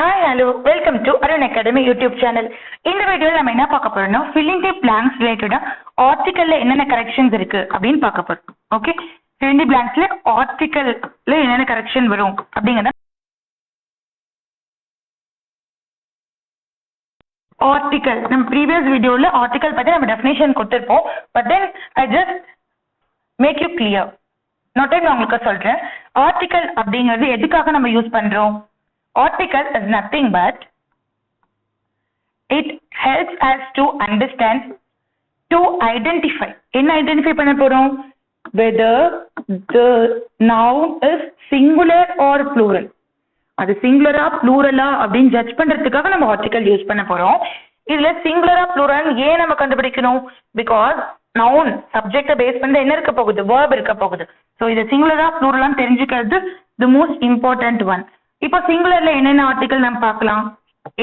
Hi hello welcome to Arun academy YouTube channel. இந்த வீடியோவில் நம்ம என்ன பார்க்க போறோம்னா ஃபில்லிங் தி பிளாங்க்ஸ் ரிலேட்டடாக ஆர்டிக்கல்ல என்னென்ன கரெக்ஷன்ஸ் இருக்கு அப்படின்னு பார்க்க போறோம். ஓகே, ஃபில்லிங் தி பிளாங்க்ஸ்ல ஆர்டிக்கல்ல என்னென்ன கரெக்ஷன் வரும் அப்படிங்கிறத ஆர்டிக்கல் நம்ம ப்ரீவியஸ் வீடியோவில் ஆர்டிக்கல் பற்றி நம்ம டெஃபினேஷன் கொடுத்துருப்போம். But then I just make you clear. Note time நான் உங்களுக்கு சொல்கிறேன். ஆர்டிக்கல் அப்படிங்கிறது எதுக்காக நம்ம யூஸ் பண்ணுறோம்? Article is nothing but it helps us to understand, to identify. என்ன ஐடென்டிஃபை பண்ண போறோம்? Whether the noun is singular or plural. அது சிங்குலரா ப்ளூரலா அப்படின்னு ஜட்ஜ் பண்றதுக்காக நம்ம ஆர்டிக்கல் யூஸ் பண்ண போறோம். இதுல சிங்குலரா ப்ளூரல் ஏன் நம்ம கண்டுபிடிக்கணும்? பிகாஸ் நவுன் சப்ஜெக்டை பேஸ் பண்ணி என்ன இருக்க போகுது? வேர்ப் இருக்க போகுது. ஸோ இது சிங்குலரா ப்ளூரலான்னு தெரிஞ்சுக்கிறது தி மோஸ்ட் இம்பார்ட்டன்ட் ஒன். இப்போ சிங்குலர்ல என்னென்ன ஆர்டிக்கல் நம்ம பார்க்கலாம்?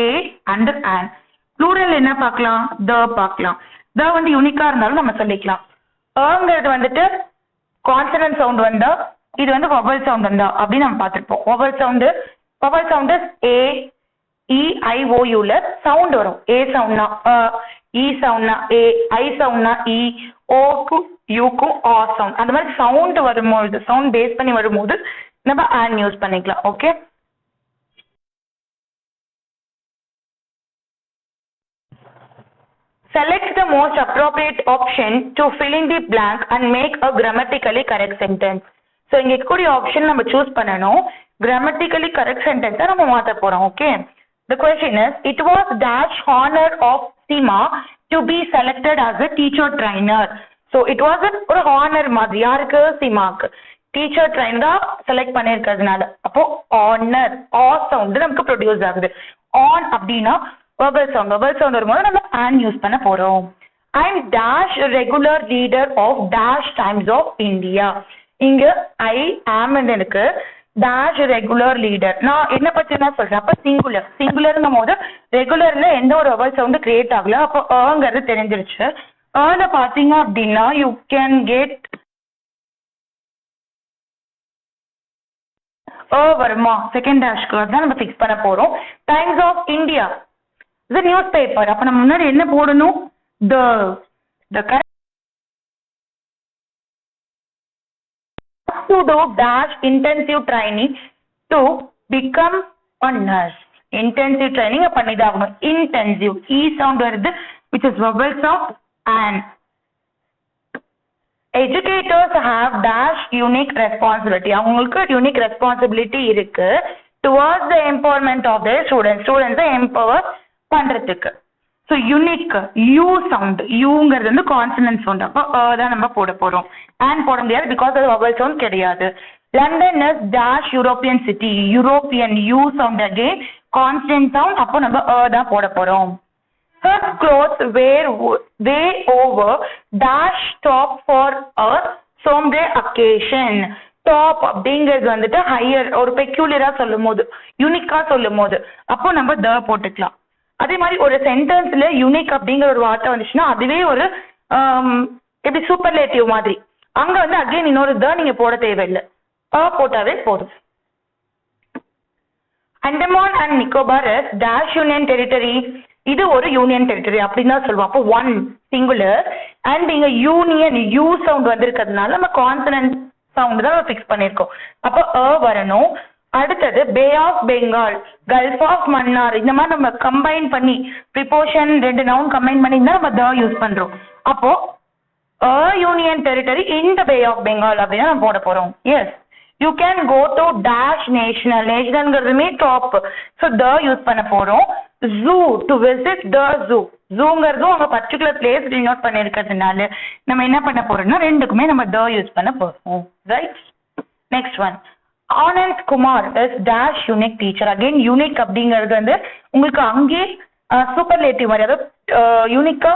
A and and. ப்ளூரல் என்ன பார்க்கலாம்? த பார்க்கலாம். த வந்து யூனிக்கா இருந்தாலும் நம்ம சொல்லிக்கலாம். ங்கிறது வந்துட்டு கான்சனன்ட் சவுண்ட் வந்தா, இது வந்து வவல் சவுண்ட் வந்தா அப்படின்னு நம்ம பார்த்துருப்போம். வவல் சவுண்டு ஏ இ ஐ ஓ யூல சவுண்ட் வரும். ஏ சவுண்ட்னா இ சவுண்ட்னா ஏ, ஐ சவுண்ட்னா இ, ஓக்கும் யூக்கும் ஆ சவுண்ட். அந்த மாதிரி சவுண்ட் வரும்போது, சவுண்ட் பேஸ் பண்ணி வரும்போது நம்ம அண்ட் யூஸ் பண்ணிக்கலாம். Okay, select the most appropriate option to fill in the blank and make a grammatically correct sentence. So இங்க இருக்கக்கூடிய ஆப்ஷன் நம்ம சூஸ் பண்ணணும். grammatically correct sentence நம்ம மாத்த போறோம். Okay, the question is, it was dash honor of Seema to be selected as a teacher trainer. So it was ஒரு honor மாதிரி யாருக்கு? சீமாக்கு. டீச்சர் ட்ரைனரா செலக்ட் பண்ணிருக்கிறதுனால அப்போ honor ஆ சவுண்ட் நமக்கு ப்ரொடியூஸ் ஆகுது. ஆன் அப்படின்னா verbal sound வரும்போது நம்ம and யூஸ் பண்ண போறோம். I am dash regular leader of dash times of India. இங்க I am எனக்கு dash regular leader. நான் என்ன பத்தி நான் சொல்றேன்? அப்ப சிங்குலர்ங்கும் போது ரெகுலர்ல எந்த ஒரு verbal sound கிரியேட் ஆகல. அப்போ ங்கிறது தெரிஞ்சிருச்சு. பாத்தீங்க அப்படின்னா யூ கேன் கெட் வருமா? செகண்ட் டேஷ்க்கு தான் நம்ம ஃபிக்ஸ் பண்ண போறோம். டைம்ஸ் ஆஃப் இந்தியா இது நியூஸ் பேப்பர். அப்ப நம்ம முன்னாடி என்ன போடணும்? the correct to do dash intensive training to become a nurse. intensive training பண்ணிதாகணும். intensive e sound வருது, which is vowel sound. and educators have dash unique responsibility. அவங்களுக்கு unique responsibility இருக்கு towards the empowerment of their students empower பண்றதுக்கு. So unique you sound, யூங்கிறது வந்து consonant sound. அப்போ தான் நம்ம போட போறோம். அண்ட் போட முடியாது பிகாஸ் அது வவல் சவுண்ட் கிடையாது. London is dash European city. European you sound again constant sound. அப்போ நம்ம தான் போட போறோம். Her clothes way over dash top for a someday occasion. Top அப்படிங்கிறது வந்துட்டு ஹையர், ஒரு பெக்யூலியரா சொல்லும் போது, யூனிக்கா சொல்லும் போது அப்போ நம்ம த போட்டுக்கலாம். அதே மாதிரி ஒரு சென்டென்ஸ்ல யூனிக் அப்படிங்கிற ஒரு வார்த்தை வந்துச்சுன்னா அதுவே ஒரு எப்படி சூப்பர்லேட்டிவ் மாதிரி. அங்க வந்து அகைன் இன்னொரு த நீங்க போட தேவையில்லை, போட்டாவே போதும். Andaman and Nicobar dash union territory. இது ஒரு யூனியன் டெரிட்டரி அப்படின்னு தான் சொல்லுவோம். அப்போ ஒன் சிங்குலர் அண்ட் இங்க யூனியன் யூ சவுண்ட் வந்திருக்கிறதுனால நம்ம கான்சனன்ட் சவுண்ட் தான் நம்ம ஃபிக்ஸ் பண்ணியிருக்கோம். அப்போ வரணும். அடுத்தது bay of Bengal, gulf of Mannar. இந்த மாதிரி நம்ம கம்பைன் பண்ணி ப்ரிப்போஷன் ரெண்டு நவுன் கம்பைன் பண்ணி தான் நம்ம த யூஸ் பண்றோம். அப்போ union territory in the bay of Bengal அப்படின்னு நம்ம போட போறோம். Yes, you can go to dash national. நேஷனல்ங்கிறதுமே டாப், ஸோ த யூஸ் பண்ண போறோம். Zoo to visit the zoo. ஜூங்கிறதும் அவங்க பர்டிகுலர் பிளேஸ் டினோட் பண்ணிருக்கிறதுனால நம்ம என்ன பண்ண போறோம்னா ரெண்டுக்குமே நம்ம த யூஸ் பண்ண போறோம். Right, next one. Anand Kumar is dash unique teacher. Again unique அப்படிங்கிறது வந்து உங்களுக்கு அங்கே சூப்பர்லேட்டிவ் மாதிரி, அதாவது யூனிக்கா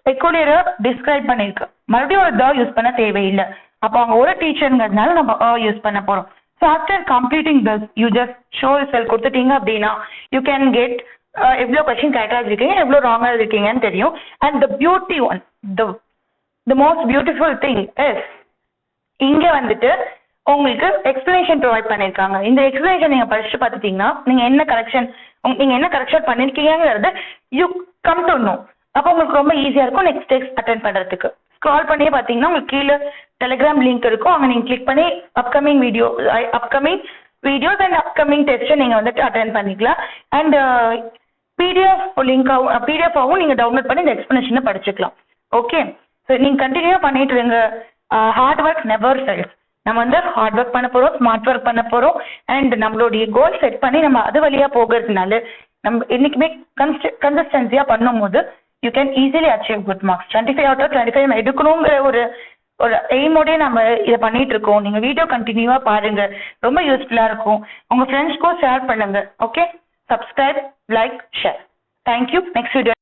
பெக்குலியரா டிஸ்கிரைப் பண்ணிருக்கு. மறுபடியும் ஒரு த யூஸ் பண்ண தேவையில்லை. அப்போ அவங்க ஒரு டீச்சருங்கிறதுனால நம்ம யூஸ் பண்ண போறோம். So after completing this you just show result கொடுத்துட்டீங்க அப்படின்னா யூ கேன் கெட் எவ்வளோ கொஸ்டின் கரெக்டாக இருக்கீங்க, எவ்வளோ ராங்காக இருக்கீங்கன்னு தெரியும். And the beauty one, the most beautiful thing is இங்கே வந்துட்டு உங்களுக்கு எக்ஸ்பிளனேஷன் ப்ரொவைட் பண்ணியிருக்காங்க. இந்த எக்ஸ்பிளனேஷன் நீங்கள் படிச்சுட்டு பார்த்துட்டீங்கன்னா நீங்கள் என்ன கரெக்ஷன் நீங்க என்ன கரெக்ஷன் பண்ணிருக்கீங்கிறது யூ கம் டு நோ. அப்போ உங்களுக்கு ரொம்ப ஈஸியா இருக்கும் நெக்ஸ்ட் டெஸ்ட் அட்டென்ட் பண்றதுக்கு. ஸ்க்ரால் பண்ணியே பாத்தீங்கன்னா உங்களுக்கு கீழே டெலிகிராம் லிங்க் இருக்கும், அங்க நீங்க கிளிக் பண்ணி upcoming videos and upcoming test நீங்க வந்துட்டு அட்டென்ட் பண்ணிக்கலாம். அண்ட் பிடிஎஃபாவும் நீங்க டவுன்லோட் பண்ணி இந்த எக்ஸ்பிளனேஷனை படிச்சுக்கலாம். ஓகே, ஸோ நீங்க கண்டினியூவா பண்ணிட்டு இருங்க. Hard work never fails. நம்ம வந்து ஹார்ட் ஒர்க் பண்ண போறோம், ஸ்மார்ட் ஒர்க் பண்ண போறோம், அண்ட் நம்மளுடைய கோல் செட் பண்ணி நம்ம அது வழியா போகிறதுனால நம்ம என்னைக்குமே கன்சிஸ்டன்சியா பண்ணும் போது you can easily achieve good marks. 25 out of 25 எடுக்கணுங்கிற ஒரு எய்மோடய நம்ம இதை பண்ணிட்டு இருக்கோம். நீங்க வீடியோ கண்டினியூவா பாருங்க, ரொம்ப யூஸ்ஃபுல்லா இருக்கும். உங்க ஃப்ரெண்ட்ஸ்க்கும் ஷேர் பண்ணுங்க. Okay, subscribe, like, share. Thank you. Next video